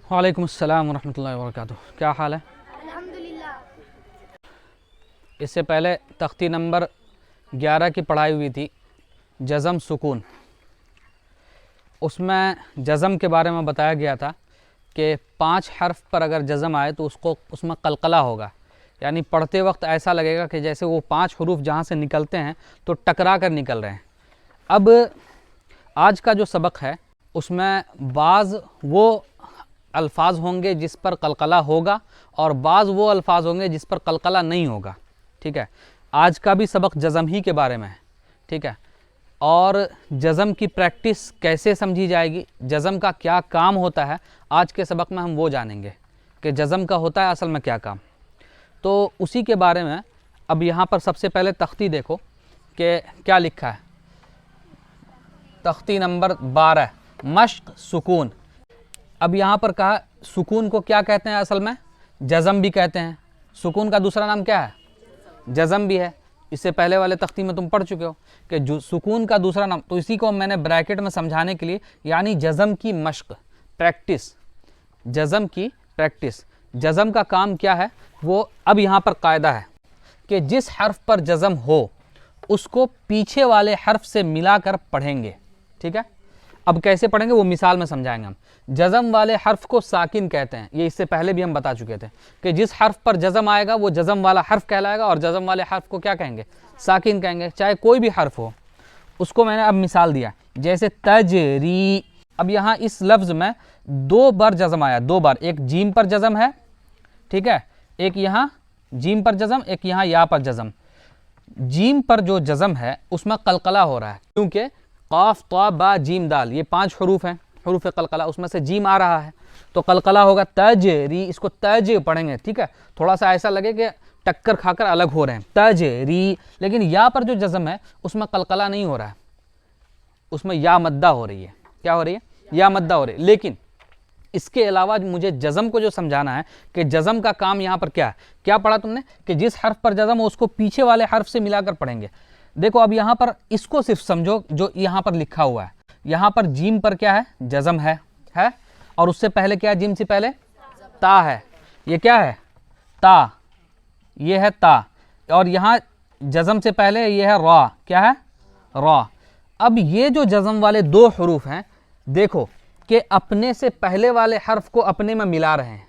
वालेकुम अस्सलाम वरहमतुल्लाहि वबरकातुह। क्या हाल है? अल्हम्दुलिल्लाह। इससे पहले तख्ती नंबर 11 की पढ़ाई हुई थी, जज़म सुकून। उसमें जज़म के बारे में बताया गया था कि 5 हर्फ पर अगर जज़म आए तो उसमें कलकला होगा, यानी पढ़ते वक्त ऐसा लगेगा कि जैसे वो 5 हरूफ जहाँ से निकलते हैं तो टकरा कर निकल रहे हैं। अब आज का जो सबक है उसमें बाज़ वो अल्फाज होंगे जिस पर कलकला होगा और बाज़ वो अल्फाज होंगे जिस पर कलकला नहीं होगा। ठीक है, आज का भी सबक जज़म ही के बारे में है। ठीक है, और जज़म की प्रैक्टिस कैसे समझी जाएगी, जज़म का क्या काम होता है, आज के सबक में हम वो जानेंगे कि जज़म का होता है असल में क्या काम। तो उसी के बारे में अब यहाँ पर सबसे पहले तख्ती देखो कि क्या लिखा है। तख्ती नंबर 12 मश्क सुकून। अब यहाँ पर कहा सुकून को क्या कहते हैं, असल में जज़म भी कहते हैं। सुकून का दूसरा नाम क्या है? जज़म भी है। इससे पहले वाले तख्ती में तुम पढ़ चुके हो कि जो सुकून का दूसरा नाम, तो इसी को मैंने ब्रैकेट में समझाने के लिए, यानी जज़म की मश्क, प्रैक्टिस, जज़म की प्रैक्टिस। जज़म का काम क्या है वो अब यहाँ पर कायदा है कि जिस हर्फ पर जज़म हो उसको पीछे वाले हर्फ से मिलाकर पढ़ेंगे। ठीक है, अब कैसे पढ़ेंगे वो मिसाल में समझाएंगे हम। जज़म वाले हर्फ को साकिन कहते हैं, ये इससे पहले भी हम बता चुके थे कि जिस हर्फ पर जज़म आएगा वो जज़म वाला हर्फ कहलाएगा और जज़म वाले हर्फ को क्या कहेंगे? साकिन कहेंगे, चाहे कोई भी हर्फ हो। उसको मैंने अब मिसाल दिया, जैसे तजरी। अब यहाँ इस लफ्ज़ में 2 बार जज़म आया, 2 बार। एक जीम पर जज़म है, ठीक है, एक यहाँ जीम पर जज़म, एक यहाँ या पर जज़म। जीम पर जो जज़म है उसमें कलकला हो रहा है, क्योंकि क़ाफ़ ता बा जीम दाल, ये 5 हरूफ हैं, हरूफ कलकला, उसमें से जीम आ रहा है तो कलकला होगा। तजरी, इसको तज पढ़ेंगे। ठीक है, थोड़ा सा ऐसा लगे कि टक्कर खाकर अलग हो रहे हैं, तजरी। लेकिन या पर जो जज़म है उसमें कलकला नहीं हो रहा है, उसमें या मद्दा हो रही है। क्या हो रही है? या मद्दा हो रही है। लेकिन इसके अलावा मुझे जज़म को जो समझाना है कि जज़म का काम यहाँ पर क्या है। क्या पढ़ा तुमने कि जिस हर्फ पर जज़म हो उसको पीछे वाले हर्फ से मिलाकर पढ़ेंगे। देखो अब यहाँ पर इसको सिर्फ समझो जो यहाँ पर लिखा हुआ है। यहाँ पर जीम पर क्या है? जज़म है, और उससे पहले क्या है? जीम से पहले ता है। ये क्या है? ता, ये है ता। और यहाँ जज़म से पहले ये है रा। क्या है? रा। अब ये जो जज़म वाले 2 हरूफ हैं, देखो कि अपने से पहले वाले हर्फ को अपने में मिला रहे हैं।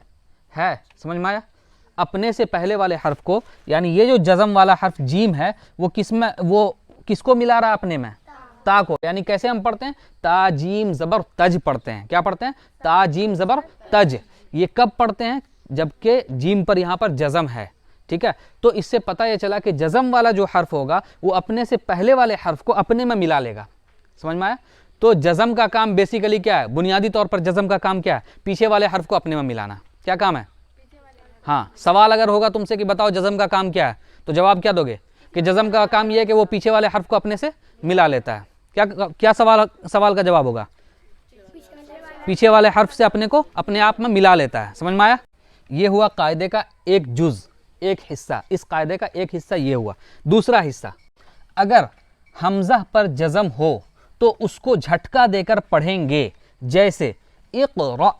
है, समझ में आया? अपने से पहले वाले हर्फ को, यानी ये जो जज़म वाला हर्फ जीम है वो किसको मिला रहा है? अपने में, ता को। यानी कैसे हम पढ़ते हैं? ता जीम ज़बर तज पढ़ते हैं। क्या पढ़ते हैं? ता जीम ज़बर तज। ये कब पढ़ते हैं? जबकि जीम पर यहाँ पर जज़म है। ठीक है, तो इससे पता ये चला कि जज़म वाला जो हर्फ होगा वो अपने से पहले वाले हर्फ को अपने में मिला लेगा। समझ में आया? तो जज़म का काम बेसिकली क्या है? बुनियादी तौर पर जज़म का काम क्या है? पीछे वाले हर्फ को अपने में मिलाना। क्या काम है? हाँ, सवाल अगर होगा तुमसे कि बताओ जज़म का काम क्या है, तो जवाब क्या दोगे? कि जज़म का काम यह है कि वो पीछे वाले हर्फ को अपने से मिला लेता है। क्या सवाल का जवाब होगा? पीछे वाले हर्फ से अपने को अपने आप में मिला लेता है। समझ में आया? ये हुआ कायदे का एक जुज़, एक हिस्सा। इस कायदे का एक हिस्सा ये हुआ। दूसरा हिस्सा, अगर हमज़ा पर जज़म हो तो उसको झटका देकर पढ़ेंगे। जैसे इक़रा,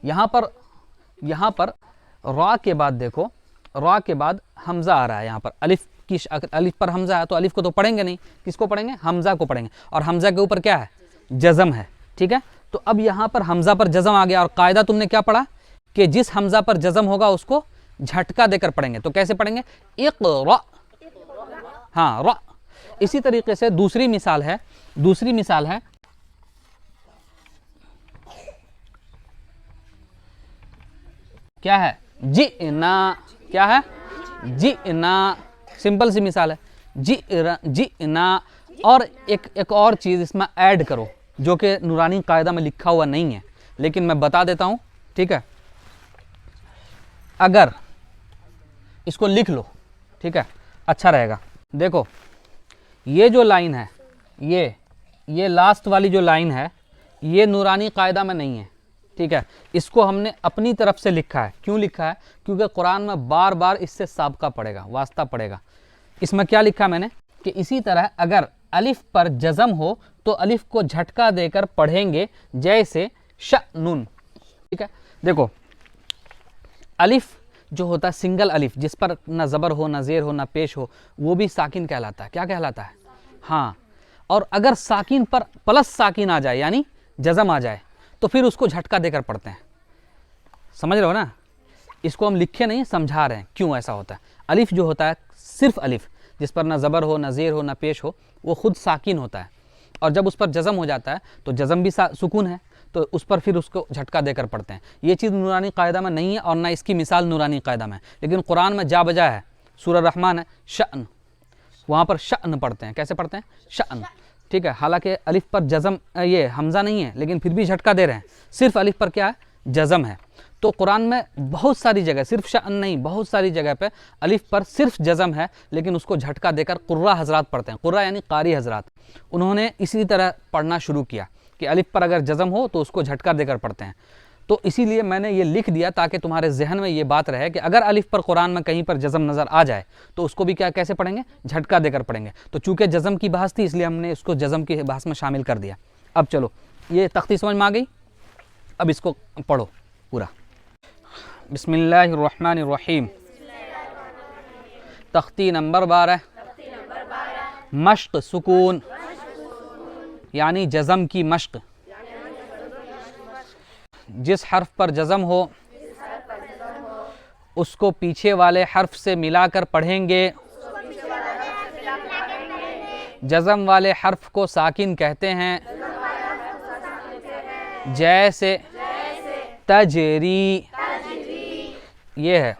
यहाँ पर रा के बाद देखो, रा के बाद हमज़ा आ रहा है। यहाँ पर अलिफ पर हमज़ा है तो अलिफ को तो पढ़ेंगे नहीं, किसको पढ़ेंगे? हमज़ा को पढ़ेंगे। और हमज़ा के ऊपर क्या है? जज़म है। ठीक है, तो अब यहाँ पर हमज़ा पर जज़म आ गया और कायदा तुमने क्या पढ़ा कि जिस हमज़ा पर जज़म होगा उसको झटका देकर पढ़ेंगे। तो कैसे पढ़ेंगे? इक़रा। हाँ, रा। इसी तरीके से दूसरी मिसाल है क्या है? जिना। क्या है? जिना। सिंपल सी मिसाल है, जिना। और एक और चीज़ इसमें ऐड करो जो कि नूरानी कायदा में लिखा हुआ नहीं है, लेकिन मैं बता देता हूँ। ठीक है, अगर इसको लिख लो, ठीक है, अच्छा रहेगा। देखो ये जो लाइन है, ये लास्ट वाली जो लाइन है, ये नूरानी कायदा में नहीं है। ठीक है, इसको हमने अपनी तरफ से लिखा है। क्यों लिखा है? क्योंकि कुरान में बार बार इससे साबका पड़ेगा, वास्ता पड़ेगा। इसमें क्या लिखा मैंने कि इसी तरह अगर अलिफ पर जज़म हो तो अलिफ को झटका देकर पढ़ेंगे, जैसे शअनुन। ठीक है, देखो अलिफ जो होता है सिंगल अलिफ, जिस पर ना ज़बर हो ना ज़ेर हो ना पेश हो, वो भी साकिन कहलाता है। क्या कहलाता है? हाँ। और अगर साकिन पर प्लस साकिन आ जाए यानी जज़म आ जाए तो फिर उसको झटका देकर पढ़ते हैं। समझ रहे हो ना? इसको हम लिखे नहीं, समझा रहे हैं क्यों ऐसा होता है। अलिफ जो होता है सिर्फ अलिफ, जिस पर ना ज़बर हो ना ज़ेर हो ना पेश हो, वो खुद साकिन होता है। और जब उस पर जज़म हो जाता है तो जज़म भी सुकून है, तो उस पर फिर उसको झटका देकर पढ़ते हैं। ये चीज़ नूरानी कायदा में नहीं है और ना इसकी मिसाल नूरानी कायदा में है, लेकिन कुरान में जा बजा है। सूरह रहमान है शअन, वहाँ पर शअन पढ़ते हैं। कैसे पढ़ते हैं? शअन। ठीक है, हालांकि अलिफ पर जज़म ये हमज़ा नहीं है, लेकिन फिर भी झटका दे रहे हैं। सिर्फ अलिफ पर क्या है? जज़म है। तो कुरान में बहुत सारी जगह, सिर्फ शअन नहीं, बहुत सारी जगह पे अलिफ पर सिर्फ जज़म है, लेकिन उसको झटका देकर कुर्रा हजरात पढ़ते हैं। कुर्रा यानी कारी हजरात, उन्होंने इसी तरह पढ़ना शुरू किया कि अलिफ पर अगर जज़म हो तो उसको झटका देकर पढ़ते हैं। तो इसीलिए मैंने ये लिख दिया ताकि तुम्हारे जहन में ये बात रहे कि अगर अलिफ पर कुरान में कहीं पर जज़म नज़र आ जाए तो उसको भी क्या कैसे पढ़ेंगे? झटका देकर पढ़ेंगे। तो चूँकि जज़म की बहस थी इसलिए हमने इसको जज़म की बहस में शामिल कर दिया। अब चलो, ये तख्ती समझ में आ गई, अब इसको पढ़ो पूरा। बिस्मिल्लाहिर्रहमानिर्रहीम। तख्ती नंबर 12, मश्क सुकून यानी जज़म की मश्क। जिस हर्फ पर जज़म हो उसको पीछे वाले हर्फ से मिलाकर पढ़ेंगे। जज़म वाले हर्फ को साकिन कहते हैं, जैसे तजरी, ये है।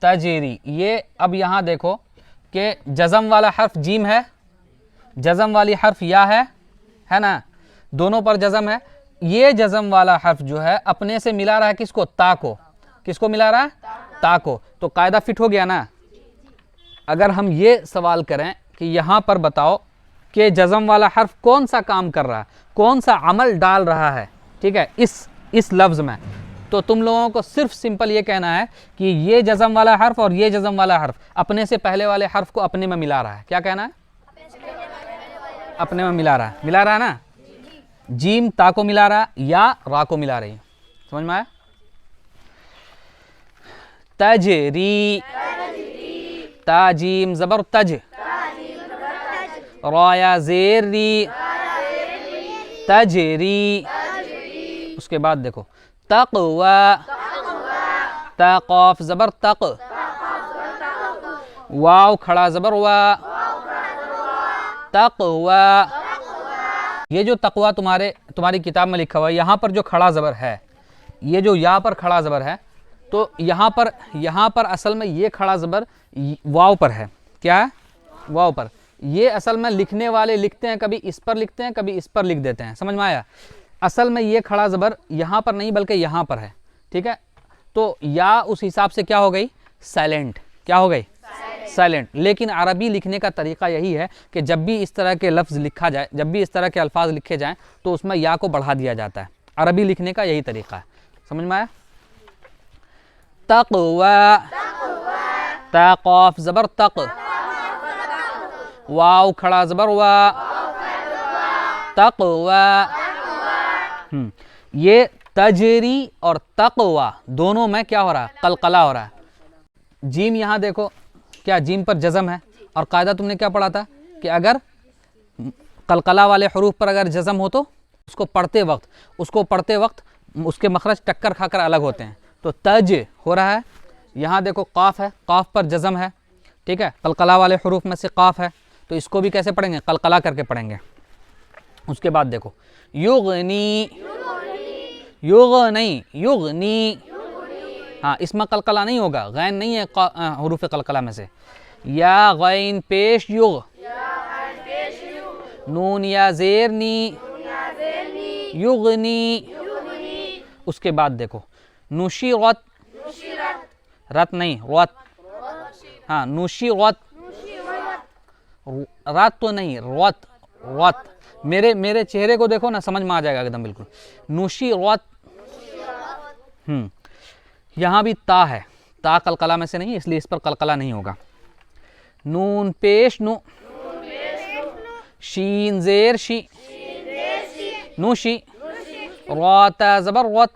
तजरी, ये अब यहाँ देखो कि जज़म वाला हर्फ जीम है, जज़म वाली हर्फ या है ना, दोनों पर जज़म है। ये जज़म वाला हर्फ जो है अपने से मिला रहा है किसको? ता को। किसको मिला रहा है? ता को। तो कायदा फिट हो गया ना। अगर हम ये सवाल करें कि यहाँ पर बताओ कि जज़म वाला हर्फ कौन सा काम कर रहा है, कौन सा अमल डाल रहा है, ठीक है, इस लफ्ज़ में, तो तुम लोगों को सिर्फ सिंपल ये कहना है कि ये जज़म वाला हर्फ और ये जज़म वाला हर्फ अपने से पहले वाले हर्फ को अपने में मिला रहा है। क्या कहना है? अपने में मिला रहा है। मिला रहा है ना? जीम ता को मिला रहा है, या रा को मिला रही है। समझ में आया? तजरी, ताजीम ज़बर तज, राया ज़ेरी, तजरी। उसके बाद देखो तक़वा, तक़ाफ ज़बर तक़, वाव खड़ा ज़बर वा, तक़वा। ये जो तक़वा तुम्हारी किताब में लिखा हुआ है, यहाँ पर जो खड़ा ज़बर है, ये जो यहाँ पर खड़ा ज़बर है, तो यहाँ पर असल में ये खड़ा ज़बर वाव पर है। क्या है? वाव पर। ये असल में लिखने वाले लिखते हैं, कभी इस पर लिखते हैं, कभी इस पर लिख देते हैं। समझ में आया? असल में ये खड़ा ज़बर यहाँ पर नहीं बल्कि यहाँ पर है। ठीक है, तो या उस हिसाब से क्या हो गई? साइलेंट। क्या हो गई? साइलेंट। लेकिन अरबी लिखने का तरीका यही है कि जब भी इस तरह के लफ्ज़ लिखा जाए, जब भी इस तरह के अल्फाज लिखे जाएं, तो उसमें या को बढ़ा दिया जाता है। अरबी लिखने का यही तरीका है। समझ में आया? तक़वा, तक़ाफ ज़बर तक़, वाव खड़ा ज़बर वा, तक़वा। ये तजरी और तक़वा दोनों में क्या हो रहा है? कलकला हो रहा है। जीम यहाँ देखो, क्या जीम पर जज़म है, और कायदा तुमने क्या पढ़ा था कि अगर कलकला वाले हरूफ पर अगर जज़म हो तो उसको पढ़ते वक्त उसके मखरज टक्कर खाकर अलग होते हैं। तो तज हो रहा है। यहाँ देखो काफ है, काफ पर जज़म है। ठीक है, कलकला वाले हरूफ में से काफ है, तो इसको भी कैसे पढ़ेंगे? कलकला करके पढ़ेंगे। उसके बाद देखो युगनी, युग नहीं युगनी, हाँ, इसमें कलकला नहीं होगा, गैन नहीं है हरूफ कलकला में से। या गैन पेश युग, नून या ज़ेरनी, युगनी। उसके बाद देखो नुशीरत, रत नहीं रत, हाँ नुशीरत, रात तो नहीं रत, रत। मेरे चेहरे को देखो ना, समझ में आ जाएगा एकदम बिल्कुल। नुशीरत। यहाँ भी ता है, ता कलकला में से नहीं, इसलिए इस पर कलकला नहीं होगा। नून पेश नु, शीन ज़ेर शी, नूशी। रा ता ज़बर रत,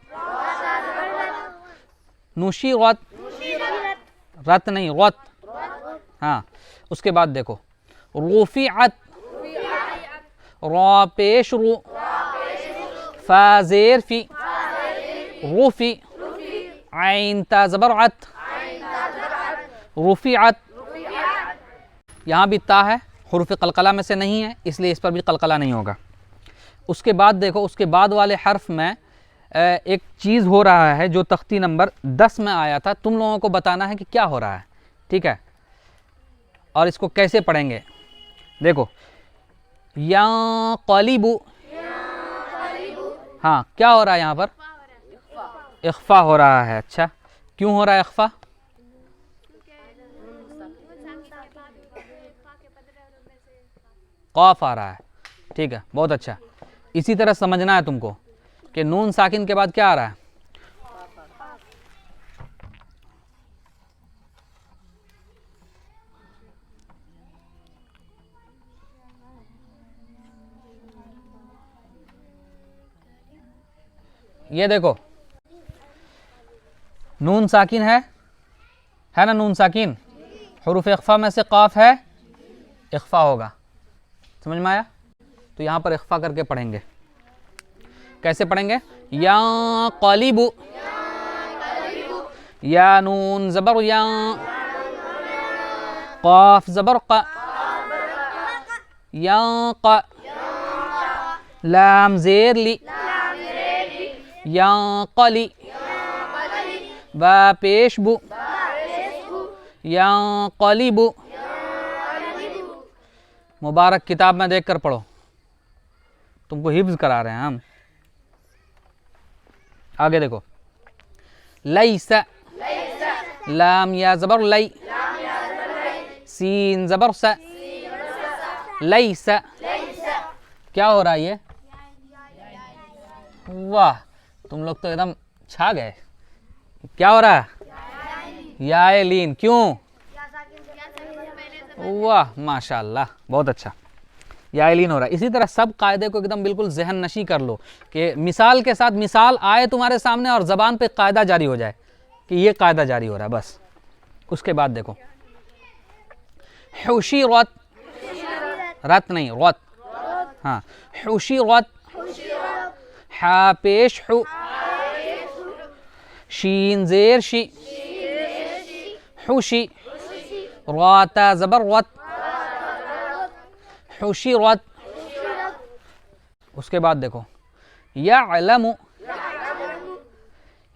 नूशी रत, रत नहीं रत। हाँ, उसके बाद देखो रुफ़िअत, रा पेश रू, फा ज़ेर फ़ी, रुफ़ी। आइन ता ज़बर अत, रुफ़िअत। यहाँ भी ता है, हुरूफ़ क़लक़ला में से नहीं है, इसलिए इस पर भी क़लक़ला नहीं होगा। उसके बाद देखो, उसके बाद वाले हर्फ में एक चीज़ हो रहा है जो तख्ती नंबर 10 में आया था। तुम लोगों को बताना है कि क्या हो रहा है, ठीक है, और इसको कैसे पढ़ेंगे। देखो या क़लीबु, हाँ क्या हो रहा है यहाँ पर? इख्फ़ा हो रहा है। अच्छा, क्यों हो रहा है इख्फ़ा? क़ाफ़ आ रहा है, ठीक है, बहुत अच्छा। इसी तरह समझना है तुमको कि नून साकिन के बाद क्या आ रहा है? ये देखो नून साकिन है ना, नून साकिन हुरूफ इख्फ़ा में से क़ाफ़ है, इख्फ़ा होगा। समझ में आया? तो यहाँ पर इख्फ़ा करके पढ़ेंगे। कैसे पढ़ेंगे? या क़लीबु, या नून ज़बर या, क़ाफ़ ज़बर क़, या क़, लाम ज़ेर ली, या क़ली, बा पेश बु, या क़लीबु। मुबारक किताब में देख कर पढ़ो, तुमको हिफ्ज़ करा रहे हैं हम। आगे देखो लैसा, लाम या ज़बर लै, सीन ज़बर सा, लैसा। क्या हो रहा है ये? वाह, तुम लोग तो एकदम छा गए। क्या हो रहा है? या लीन। क्यों? वाह माशाअल्लाह, बहुत अच्छा, या लीन हो रहा है। इसी तरह सब कायदे को एकदम बिल्कुल जहन नशी कर लो कि मिसाल के साथ मिसाल आए तुम्हारे सामने और ज़बान पे कायदा जारी हो जाए कि ये कायदा जारी हो रहा है बस। उसके बाद देखो हुशी रत, रत नहीं रत, हाँ हुशी रत, हा पेश हु, शीन ज़ेर शी, हुशी। रा ता ज़बर रत, हुशी रत। उसके बाद देखो यअलमु,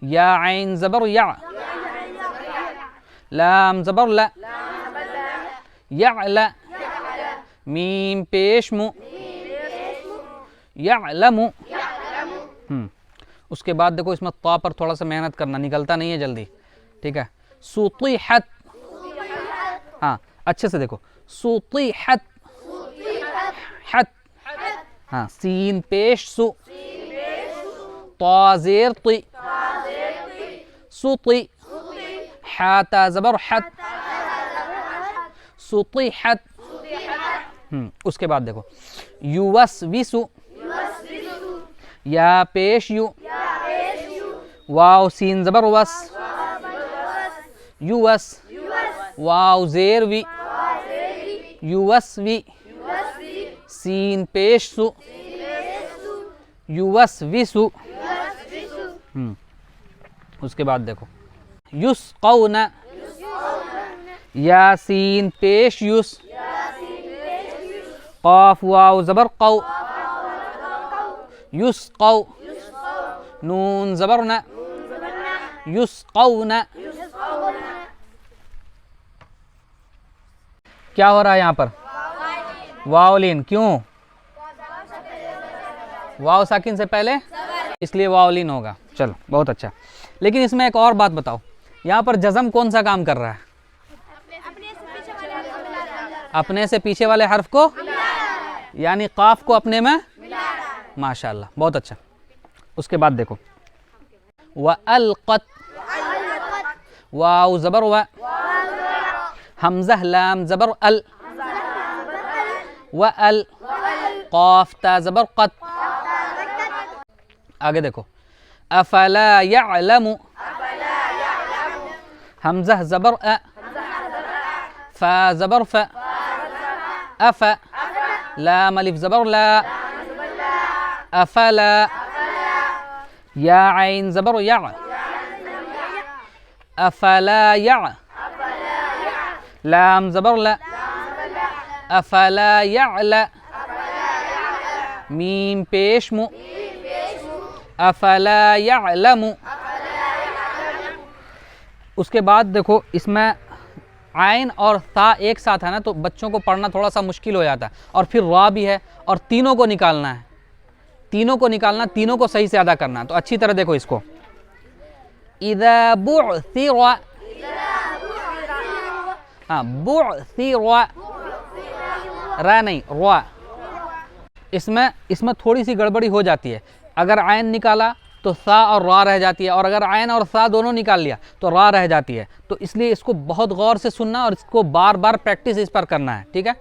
या आइन ज़बर या, लाम ज़बर ला, यअला, मीम पेश मु, यअलमु। उसके बाद देखो इसमें ता पर थोड़ा सा मेहनत करना, निकलता नहीं है जल्दी, ठीक है। सुतिहत, हाँ अच्छे से देखो, सुतिहत, हत, हाँ सीन पेश सु, ता ज़ेर ती, सुती। हा ता ज़बर हत, सुतिहत। उसके बाद देखो युवस्विसु, या पेश यू, वाव सीन ज़बर वस, युवस। वाव ज़ेर वी, युवस्वी। सीन पेश सु, युवस्विसु। उसके बाद देखो युस्क़ौना, या सीन पेश युस, क़ाफ़ वाव ज़बर क़ौ, युस्क़ौ। नून ज़बर न, युस्क़ौना। क्या हो रहा है यहाँ पर? वावलीन। क्यों? वाव साकिन से पहले, इसलिए वावलीन होगा। चलो बहुत अच्छा। लेकिन इसमें एक और बात बताओ, यहाँ पर जज़म कौन सा काम कर रहा है? अपने से पीछे वाले हर्फ को, यानी क़ाफ को अपने में, माशाअल्लाह बहुत अच्छा। उसके बाद देखो वअल्क़त, वाव ज़बर व, हमज़ा लाम ज़बर अल, वअल। क़ाफ़ ता ज़बर क़त। आगे देखो अफ़ला यअलमु, हमज़ा ज़बर अ, फ़ा ज़बर फ़, अफ़, लाम अलिफ ज़बर ला, अफ़ला, या आइन ज़बर या, अफ़ला या, लाम ज़बर ला, अफ़ला यअला, मीम पेश मु, अफ़ला यअलमु। उसके बाद देखो इसमें आइन और ता एक साथ है ना, तो बच्चों को पढ़ना थोड़ा सा मुश्किल हो जाता है। और फिर रा भी है और तीनों को निकालना है, तीनों को निकालना, तीनों को सही से अदा करना है। तो अच्छी तरह देखो इसको, इज़ा बुअसिरा, हाँ बुअसिरा, रा नहीं रा। इसमें थोड़ी सी गड़बड़ी हो जाती है। अगर आयन निकाला तो सा और रा रह जाती है, और अगर आयन और सा दोनों निकाल लिया तो रा रह जाती है। तो इसलिए इसको बहुत गौर से सुनना और इसको बार बार प्रैक्टिस इस पर करना है, ठीक है।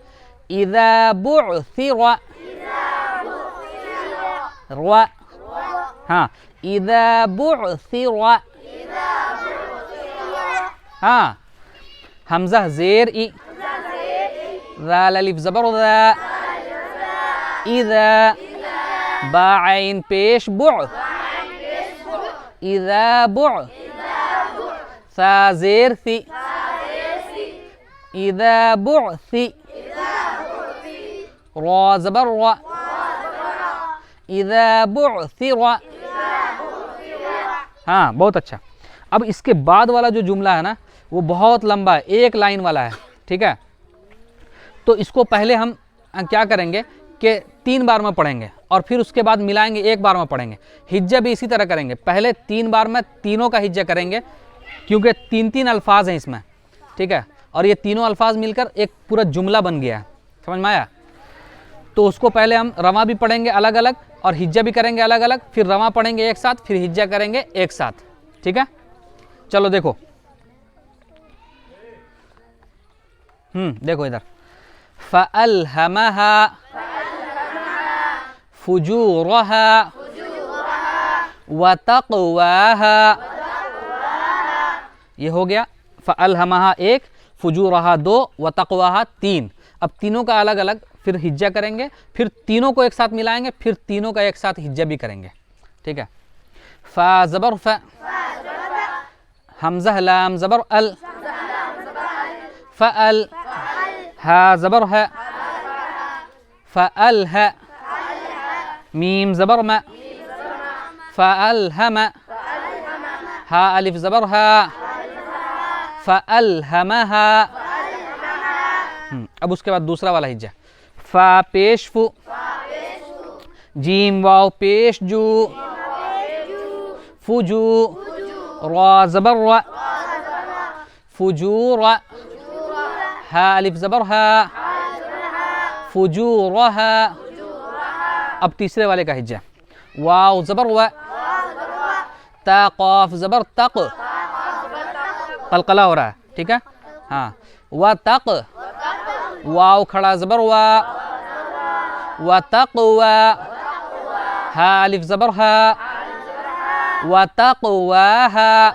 इज़ा बुअसिरा, रा, हाँ इज़ा बुअसिरा, हाँ हमज़ा ज़ेर ई, ज़ाल अलिफ ज़बर ज़ा, इज़ा, बा आइन पेश बुअ, इज़ा बुअ, सा ज़ेर सी, इज़ा बुअसी, रा ज़बर रा, इज़ा बुअसिरा। हाँ बहुत अच्छा। अब इसके बाद वाला जो जुमला है ना वो बहुत लंबा है, एक लाइन वाला है, ठीक है। तो इसको पहले हम क्या करेंगे कि 3 बार में पढ़ेंगे और फिर उसके बाद मिलाएंगे, एक बार में पढ़ेंगे। हिज्जा भी इसी तरह करेंगे, पहले 3 बार में तीनों का हिज्जा करेंगे, क्योंकि 3-3 अल्फाज हैं इसमें, ठीक है। और ये तीनों अल्फाज मिलकर एक पूरा जुमला बन गया है, समझ में आया। तो उसको पहले हम रवा भी पढ़ेंगे अलग अलग और हिज्जा भी करेंगे अलग अलग, फिर रवा पढ़ेंगे एक साथ, फिर हिज्जा करेंगे एक साथ, ठीक है। चलो देखो, देखो इधर, फ़अल्हमहा फुजूरहा व तक़वाहा, ये हो गया फ़अल्हमहा 1, फुजूरहा 2, व तक़वाहा 3। अब तीनों का अलग अलग फिर हिज्जा करेंगे, फिर तीनों को एक साथ मिलाएंगे, फिर तीनों का एक साथ हिज्जा भी करेंगे, ठीक है। फ़ा ज़बर फ़, हमज़ा लाम ज़बर अल, फ़अल, हा ज़बर है, फ़अल है, मीम ज़बर म, फ़अल्हम, हा अलिफ ज़बर हा, फ़अल्हमहा। अब उसके बाद दूसरा वाला हिज्जा, फ़ा पेश फु, जीम वाव पेश जू, फुजू, रा ज़बर रा, फुजूरा, हा अलिफ ज़बर हा, फुजूरहा। अब तीसरे वाले का हिज्जा, वाव ज़बर व, ता क़ाफ़ ज़बर तक, कलकला हो रहा है, ठीक है। हाँ व तक, वाव खड़ा ज़बर वा, व तक़वा, हा अलिफ ज़बर हा, व तक़वाहा।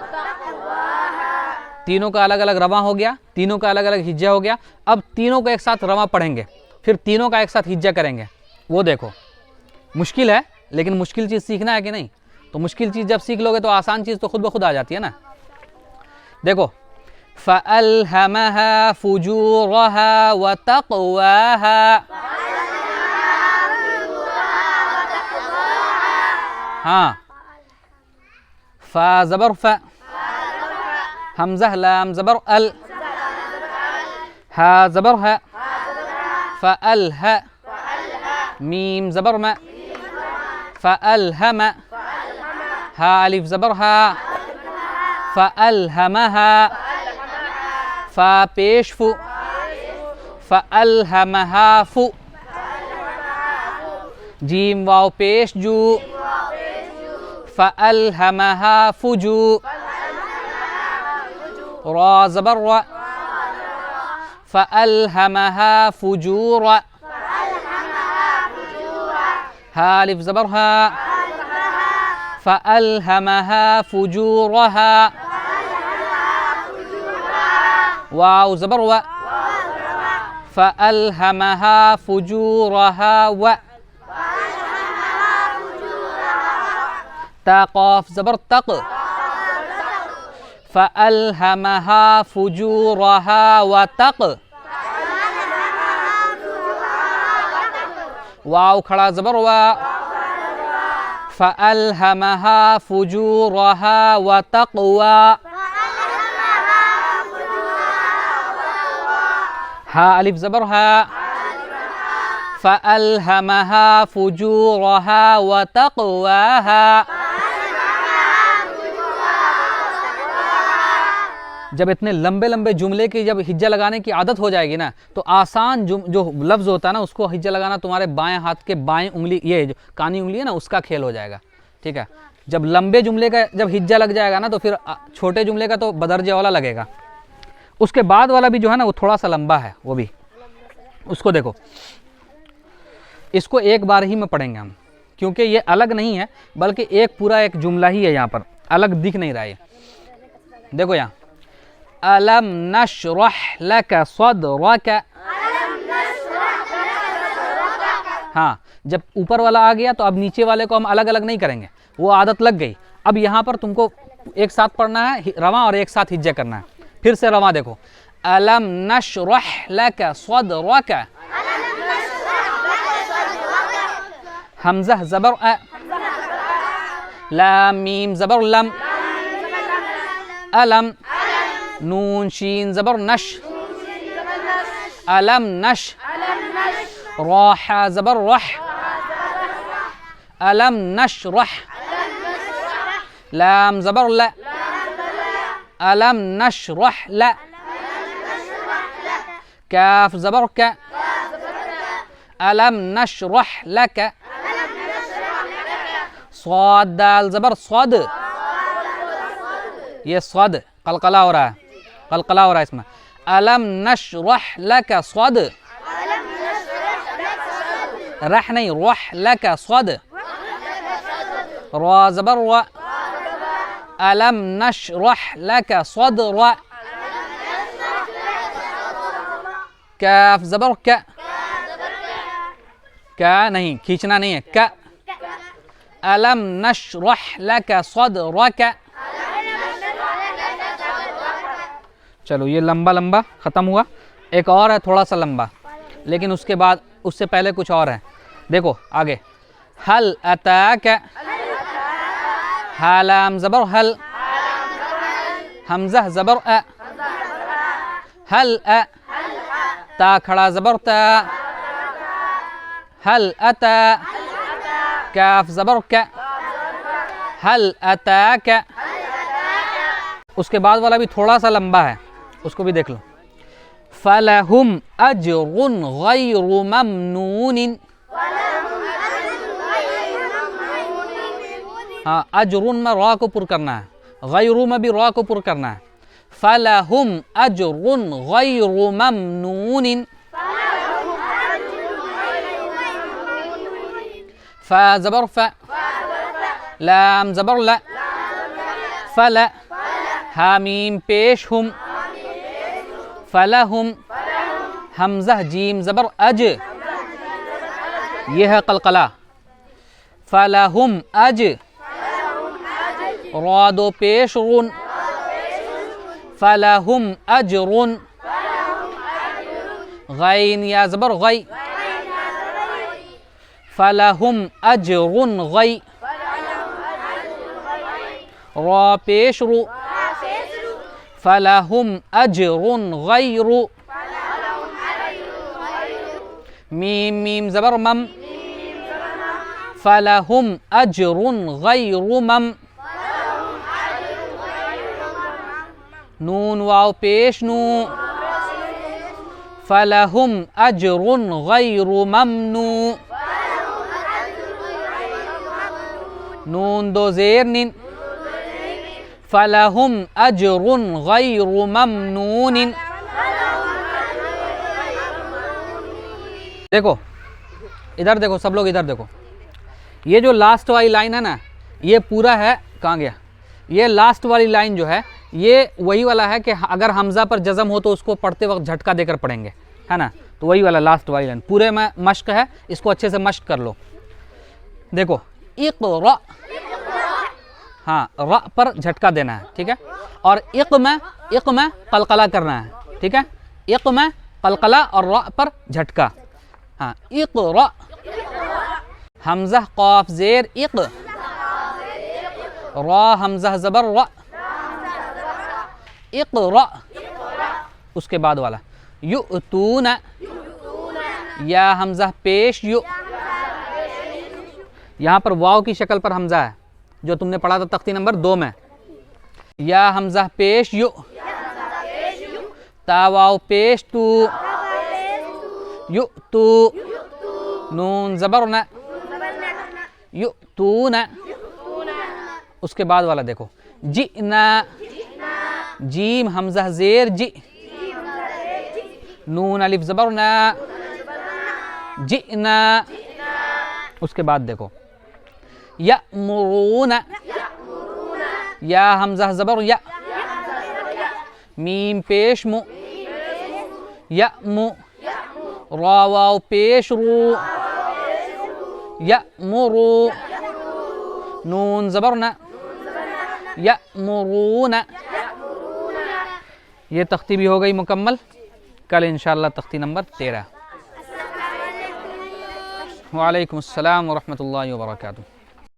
तीनों का अलग अलग रवा हो गया, तीनों का अलग अलग हिज्जा हो गया। अब तीनों को एक साथ रवा पढ़ेंगे, फिर तीनों का एक साथ हिज्जा करेंगे। वो देखो मुश्किल है, लेकिन मुश्किल चीज़ सीखना है कि नहीं। तो मुश्किल चीज़ जब सीख लोगे तो आसान चीज़ तो खुद ब खुद आ जाती है ना। देखो, फ़अल्हमहा फुजूरहा व तक़वाहा, हाँ फ़ा ज़बर फ़, हमज़ा लाम ज़बर अल, हा ज़बर है, फ़अल है, मीम ज़बर म, फ़अल्हम, हा अलिफ ज़बर हा, फ़अल्हमहा, फ़ा पेश फु, फ़अल्हमहा फु, जीम वाव पेश जू, फ़अल्हमहा फुजू, रा ज़बर रा, फ़अल्हमहा फुजूरा, हा अलिफ ज़बर हा, फ़अल्हमहा फ़ुजूरहा, वाव ज़बर व, फ़अल्हमहा फ़ुजूरहा व, ता क़ाफ ज़बर तक, फ़अल्हमहा फ़ुजूरहा व तक, वाव खड़ा ज़बर व, फ़अल्हमहा फ़ुजूरहा व तक़वा, हा अलिफ ज़बर हा, फ़अल्हमहा फ़ुजूरहा व तक़वाहा। जब इतने लंबे लंबे जुमले की जब हिज्जा लगाने की आदत हो जाएगी ना, तो आसान जो लफ्ज़ होता है ना, उसको हिज्जा लगाना तुम्हारे बाएं हाथ के बाएं उंगली, ये जो कानी उंगली है ना, उसका खेल हो जाएगा। ठीक है, जब लंबे जुमले का जब हिज्जा लग जाएगा ना, तो फिर छोटे जुमले का तो बदरजे वाला लगेगा। उसके बाद वाला भी जो है ना, वो थोड़ा सा लंबा है, वो भी उसको देखो। इसको एक बार ही में पढ़ेंगे हम, क्योंकि ये अलग नहीं है, बल्कि एक पूरा एक जुमला ही है। यहाँ पर अलग दिख नहीं रहा है। देखो यहाँ, अलम नशरह लक सदरक। हाँ, जब ऊपर वाला आ गया तो अब नीचे वाले को हम अलग अलग नहीं करेंगे, वो आदत लग गई। अब यहाँ पर तुमको एक साथ पढ़ना है रवा और एक साथ हिज्जा करना है। फिर से रवा देखो, अलम नशरह लक सदरक, हमज़ा ज़बर अ, लाम मीम ज़बर लम, अलम, नून शीन ज़बर नश, अलम नश, राहा ज़बर रह, अलम नशरह, लाम ज़बर ल, अलम नशरह ल, काफ ज़बर क, अलम नशरह लक, स्वाद दाल ज़बर स्वाद, ये स्वाद कलकला हो रहा है, कलकला हो रहा है इसमें। अलम नशरह लक स्वाद, रह नहीं रह लक स्वाद, रा ज़बर व, अलम नशरह लक सदर, काफ ज़बर क, क्या नहीं खींचना नहीं है, क, अलम नशरह लक सदरक। चलो ये लंबा लंबा ख़त्म हुआ। एक और है थोड़ा सा लंबा, लेकिन उसके बाद उससे पहले कुछ और है। देखो आगे, हल अताक, हालाम ज़बर हल, हमज़ा ज़बर अ, हल अ, ता खड़ा ज़बर ता, हल अता, काफ ज़बर क, हल अताक। उसके बाद वाला भी थोड़ा सा लंबा है, उसको भी देख लो। फलहुम अज्रुन गैरु ममनून, हाँ अज्रुन में रा को पुर करना है, गैरु में भी रा को पुर करना है। फलहुम अज्रुन गैरु ममनून, फा ज़बर फ, लाम ज़बर ल, फल, हामीम पेश हुम, फलहुम, हमज़ा जीम ज़बर अज, यह है कलकला। फलहुम अज, रादो पेश रुन, फलहुम अजरुन, गैन या ज़बर गै, फलहुम अजरुन गै, रा पेश रु, फलहुम अजरुन गैरु, मीम मीम ज़बर मम, फलहुम अजरुन गैरु मम, नून वाव पेश नू, फलहुम अजरुन गैरु ममनू, नून दो ज़ेर निन, फलहुम अजरुन गैरु ममनून। देखो इधर देखो, सब लोग इधर देखो। ये जो लास्ट वाली लाइन है ना, ये पूरा है, कहाँ गया, ये लास्ट वाली लाइन जो है ये वही वाला है कि अगर हमज़ा पर जज़म हो तो उसको पढ़ते वक्त झटका देकर पढ़ेंगे, है ना। तो वही वाला लास्ट वाली लाइन पूरे में मश्क है, इसको अच्छे से मश्क कर लो। देखो इक़रा, हाँ र पर झटका देना है, ठीक है। और इक़ में कलकला करना है, ठीक है। इक़ में कलकला और र पर झटका। हाँ इक़रा, हमज़ा क़ाफ ज़ेर इक़, रा हमज़ा ज़बर र, इक़रा। उसके बाद वाला युअतूना, या हमज़ा पेश यु, यहाँ पर वाव की शक्ल पर हमज़ा है जो तुमने पढ़ा था तख्ती नंबर 2 में। या हमज़ा पेश यु, ता वाव पेश तू, यु तू, नून ज़बर न, यु तू न। उसके बाद वाला देखो जिना, जीम हमज़ा ज़ेर जी, नून अलिफ ज़बर न, जिना। उसके बाद देखो यअमुरून, या हमज़ा ज़बर या, मीम पेश मु, यअमु, रा वाव पेश रू, यअमुरू, नून ज़बर न, यअमुरून। ये तख्ती भी हो गई मुकम्मल। कल इंशाअल्लाह तख्ती नंबर 13। वालेकुम अस्सलाम व रहमतुल्लाहि व बरकातुहू।